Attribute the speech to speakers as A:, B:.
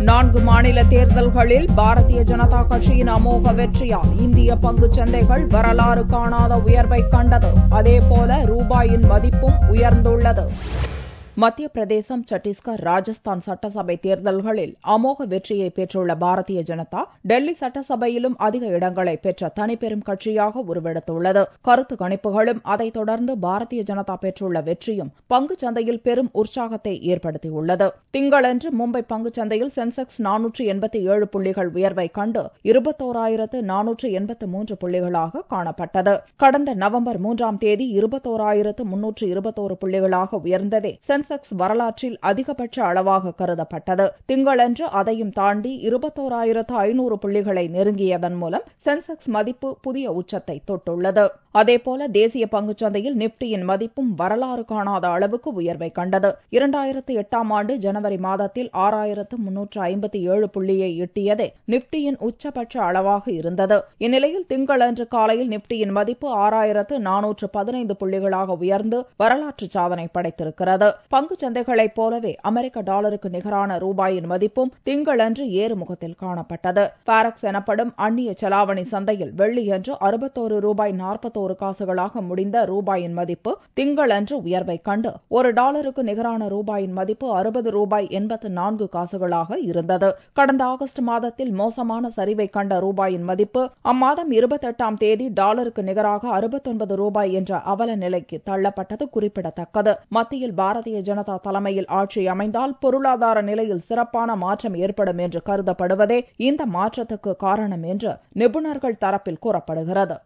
A: 4 மாநில தேர்தல்களில் பாரதிய ஜனதா கட்சியின் அமோக வெற்றியால் இந்திய பங்குச் சந்தைகள் வரலாறு காணாத உயர்வை கண்டது. அதேபோல ரூபாயின் மதிப்பும் உயர்ந்துள்ளது. மத்திய பிரதேசம், சத்தீஸ்கர், ராஜஸ்தான் சட்டசபை தேர்தல்களில் அமோக வெற்றியை பெற்றுள்ள பாரதிய ஜனதா டெல்லி சட்டசபையிலும் அதிக இடங்களை பெற்ற தனிப்பெரும் கட்சியாக உருவெடுத்துள்ளது. கருத்து கணிப்புகளும் அதைத் தொடர்ந்து பாரதிய ஜனதா பெற்றுள்ள வெற்றியும் பங்குச் சந்தையில் பெரும் உற்சாகத்தை ஏற்படுத்தியுள்ளது. திங்களன்று மும்பை பங்குச் சந்தையில் சென்செக்ஸ் 487 புள்ளிகள் உயர்வை கண்டு 21,483 புள்ளிகளாக காணப்பட்டது. கடந்த நவம்பர் 3ஆம் தேதி 21,321 புள்ளிகளாக உயர்ந்ததே சென்செக்ஸ் வரலாற்றில் அதிகபட்ச அளவாக கருதப்பட்டது. திங்களன்று அதையும் தாண்டி 21,500 புள்ளிகளை நெருங்கியதன் மூலம் சென்செக்ஸ் மதிப்பு புதிய உச்சத்தை தொட்டுள்ளது. அதேபோல தேசிய பங்குச் சந்தையில் நிப்டியின் மதிப்பும் வரலாறு காணாத அளவுக்கு உயர்வை கண்டது. 2008ஆம் ஆண்டு ஜனவரி மாதத்தில் 6,357 புள்ளியை எட்டியதே நிப்டியின் உச்சபட்ச அளவாக இருந்தது. இந்நிலையில் திங்களன்று காலையில் நிப்டியின் மதிப்பு 6,415 புள்ளிகளாக உயர்ந்து வரலாற்று சாதனை படைத்திருக்கிறது. பங்குச் சந்தைகளைப் போலவே அமெரிக்க டாலருக்கு நிகரான ரூபாயின் மதிப்பும் திங்களன்று ஏறுமுகத்தில் காணப்பட்டது. பாரக்ஸ் எனப்படும் அந்நிய செலாவணி சந்தையில் வெள்ளியன்று 61 ரூபாய் 41 காசுகளாக முடிந்த ரூபாயின் மதிப்பு திங்களன்று உயர்வை கண்டு $1 நிகரான ரூபாயின் மதிப்பு 60 ரூபாய் 84 காசுகளாக இருந்தது. கடந்த ஆகஸ்ட் மாதத்தில் மோசமான சரிவை கண்ட ரூபாயின் மதிப்பு அம்மாதம் 28ஆம் தேதி டாலருக்கு நிகராக 69 ரூபாய் என்ற அவல நிலைக்கு தள்ளப்பட்டது குறிப்பிடத்தக்கது. மத்தியில் பாரதிய ஜனதா தலைமையில் ஆட்சி அமைந்தால் பொருளாதார நிலையில் சிறப்பான மாற்றம் ஏற்படும் என்று கருதப்படுவதே இந்த மாற்றத்துக்கு காரணம் என்று நிபுணர்கள் தரப்பில் கூறப்படுகிறது.